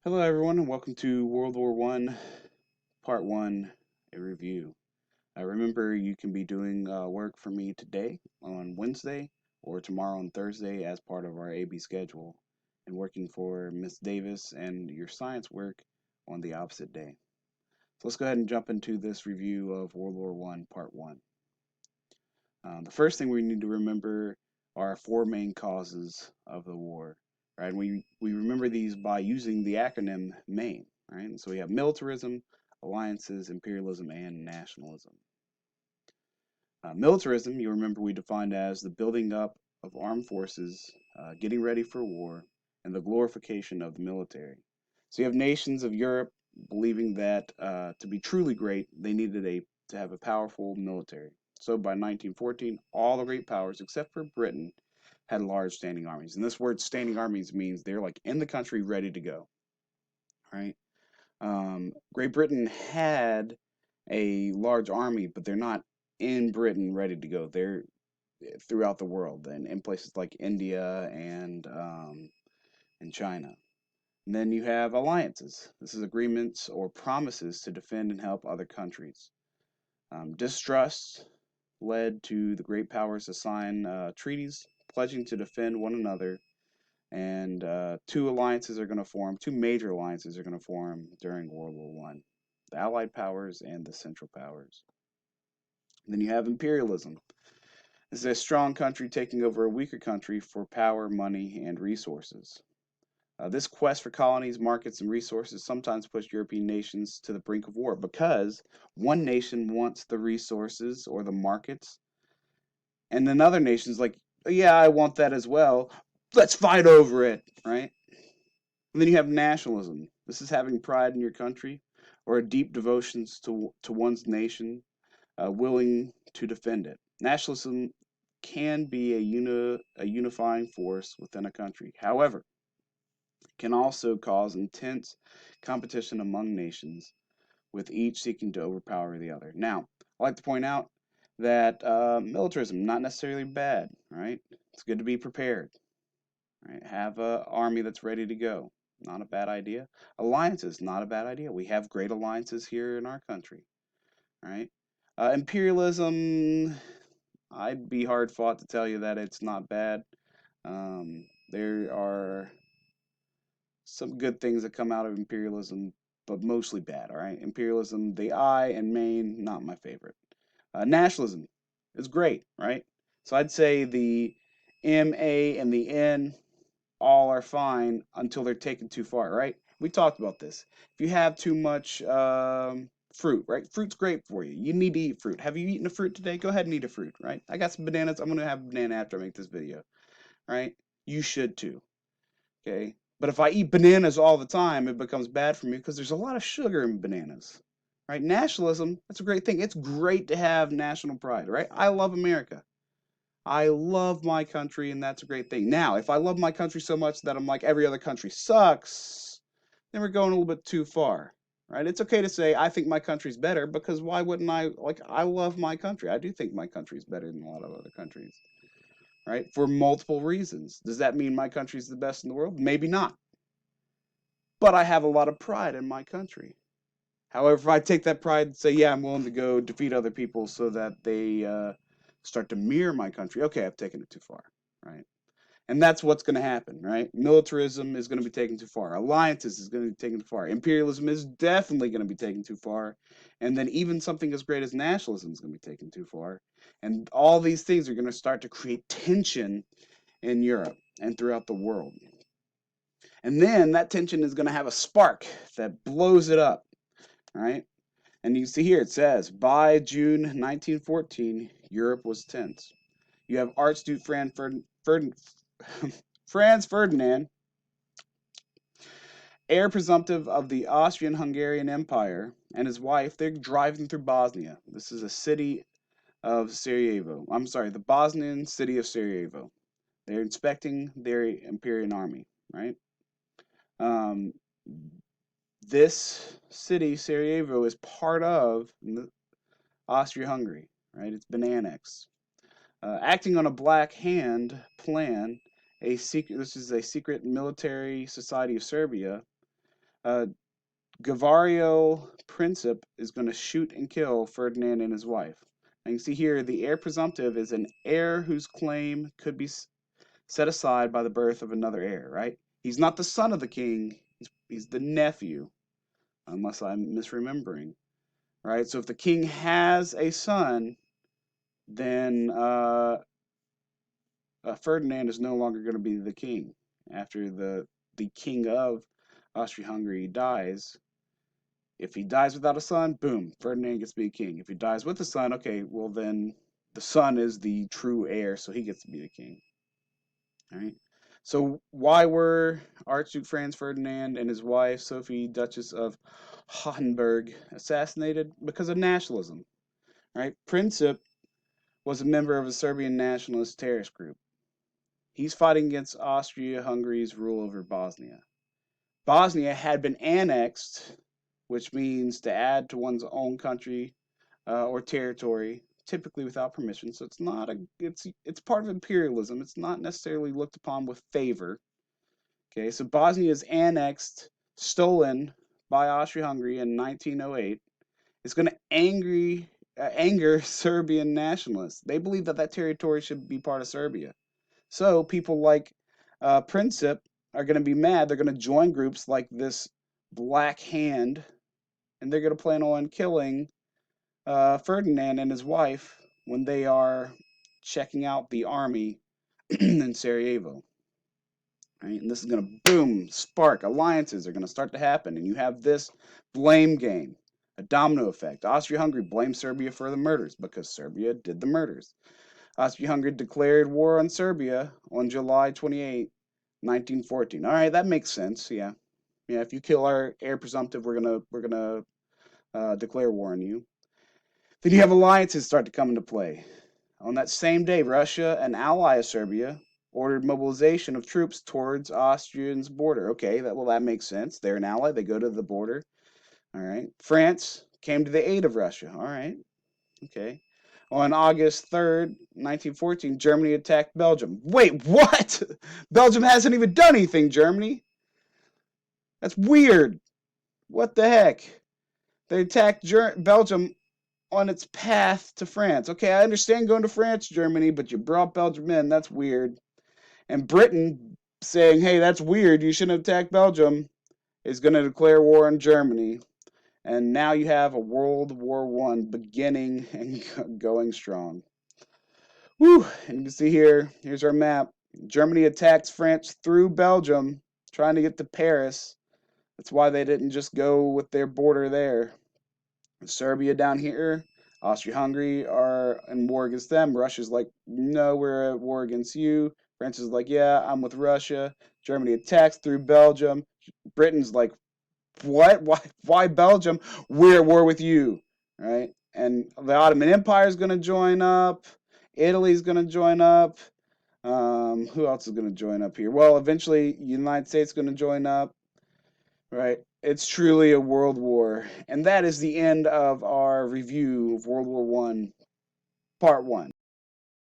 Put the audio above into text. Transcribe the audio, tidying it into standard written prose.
Hello, everyone, and welcome to World War One, Part One, a review. Remember, you can be doing work for me today on Wednesday or tomorrow on Thursday as part of our AB schedule, and working for Miss Davis and your science work on the opposite day. So let's go ahead and jump into this review of World War One, Part One. The first thing we need to remember are four main causes of the war, right? And we remember these by using the acronym MAIN, right? And so we have militarism, alliances, imperialism, and nationalism. Militarism, you remember we defined as the building up of armed forces, getting ready for war, and the glorification of the military. So you have nations of Europe believing that to be truly great, they needed to have a powerful military. So by 1914, all the great powers except for Britain had large standing armies. And this word standing armies means they're like in the country ready to go, right? Great Britain had a large army, but they're not in Britain ready to go. They're throughout the world and in places like India and China. And then you have alliances. This is agreements or promises to defend and help other countries. Distrust led to the great powers to sign treaties pledging to defend one another, and two alliances are going to form. Two major alliances are going to form during World War One: the Allied powers and the Central powers. And then you have imperialism. This is a strong country taking over a weaker country for power, money, and resources. This quest for colonies, markets, and resources sometimes pushed European nations to the brink of war because one nation wants the resources or the markets, and another nation's like, yeah, I want that as well. Let's fight over it, right? And then you have nationalism. This is having pride in your country or a deep devotion to one's nation, willing to defend it. Nationalism can be a unifying force within a country. However, can also cause intense competition among nations, with each seeking to overpower the other. Now, I like to point out that militarism not necessarily bad, right? It's good to be prepared, right? Have an army that's ready to go. Not a bad idea. Alliances, not a bad idea. We have great alliances here in our country, right? Imperialism, I'd be hard fought to tell you that it's not bad. There are some good things that come out of imperialism, but mostly bad. All right, imperialism, the I and main, not my favorite. Nationalism is great, right? So I'd say the M, A, and the N all are fine until they're taken too far, right? We talked about this. If you have too much fruit, right? Fruit's great for you. You need to eat fruit. Have you eaten a fruit today? Go ahead and eat a fruit, right? I got some bananas. I'm going to have a banana after I make this video, right? You should too. Okay. But if I eat bananas all the time, it becomes bad for me because there's a lot of sugar in bananas. Right? Nationalism, that's a great thing. It's great to have national pride, right? I love America. I love my country, and that's a great thing. Now, if I love my country so much that I'm like every other country sucks, then we're going a little bit too far. Right? It's okay to say I think my country's better because why wouldn't I? Like I love my country. I do think my country's better than a lot of other countries, right? For multiple reasons. Does that mean my country's the best in the world? Maybe not. But I have a lot of pride in my country. However, if I take that pride and say, yeah, I'm willing to go defeat other people so that they start to mirror my country, okay, I've taken it too far, right? And that's what's going to happen, right? Militarism is going to be taken too far. Alliances is going to be taken too far. Imperialism is definitely going to be taken too far. And then even something as great as nationalism is going to be taken too far. And all these things are going to start to create tension in Europe and throughout the world. And then that tension is going to have a spark that blows it up, right? And you see here it says by June 1914, Europe was tense. You have Archduke Franz Ferdinand, heir presumptive of the Austrian-Hungarian Empire, and his wife. They're driving through Bosnia. This is a city of Sarajevo. I'm sorry, the Bosnian city of Sarajevo. They're inspecting their Imperial army, right? Um, this city, Sarajevo, is part of Austria-Hungary, right? It's been annexed. Acting on a Black Hand plan, this is a secret military society of Serbia, uh, Gavario Princip is going to shoot and kill Ferdinand and his wife. And you can see here the heir presumptive is an heir whose claim could be set aside by the birth of another heir, right? He's not the son of the king, he's the nephew, unless I'm misremembering, right? So if the king has a son, then Ferdinand is no longer going to be the king. After the king of Austria-Hungary dies, if he dies without a son, boom, Ferdinand gets to be king. If he dies with a son, okay, well then the son is the true heir, so he gets to be the king. All right. So why were Archduke Franz Ferdinand and his wife Sophie, Duchess of Hottenburg, assassinated? Because of nationalism. Right? Princip was a member of a Serbian nationalist terrorist group. He's fighting against Austria-Hungary's rule over Bosnia. Bosnia had been annexed, which means to add to one's own country or territory, typically without permission. So it's part of imperialism. It's not necessarily looked upon with favor. Okay, so Bosnia is annexed, stolen by Austria-Hungary in 1908. It's going to anger Serbian nationalists. They believe that that territory should be part of Serbia. So people like Princip are going to be mad. They're going to join groups like this Black Hand, and they're going to plan on killing Ferdinand and his wife when they are checking out the army in Sarajevo. Right? And this is going to boom, spark, alliances are going to start to happen. And you have this blame game, a domino effect. Austria-Hungary blames Serbia for the murders because Serbia did the murders. Austria-Hungary declared war on Serbia on July 28, 1914. All right, that makes sense. Yeah, if you kill our heir presumptive, we're gonna declare war on you. Then you have alliances start to come into play. On that same day, Russia, an ally of Serbia, ordered mobilization of troops towards Austria's border. Okay, that makes sense. They're an ally. They go to the border. All right. France came to the aid of Russia. All right. Okay. On August 3rd, 1914, Germany attacked Belgium. Wait, what? Belgium hasn't even done anything, Germany. That's weird. What the heck? They attacked Belgium on its path to France. Okay, I understand going to France, Germany, but you brought Belgium in. That's weird. And Britain saying, hey, that's weird. You shouldn't attack Belgium, is going to declare war on Germany. And now you have a World War I beginning and going strong. Whew. And you can see here's our map. Germany attacks France through Belgium, trying to get to Paris. That's why they didn't just go with their border there. Serbia down here, Austria-Hungary are in war against them. Russia's like, no, we're at war against you. France is like, yeah, I'm with Russia. Germany attacks through Belgium. Britain's like, what? Why Belgium? We're at war with you, right? And the Ottoman Empire is going to join up. Italy's going to join up. Who else is going to join up here? Well, eventually, the United States is going to join up, right? It's truly a world war. And that is the end of our review of World War I, Part 1.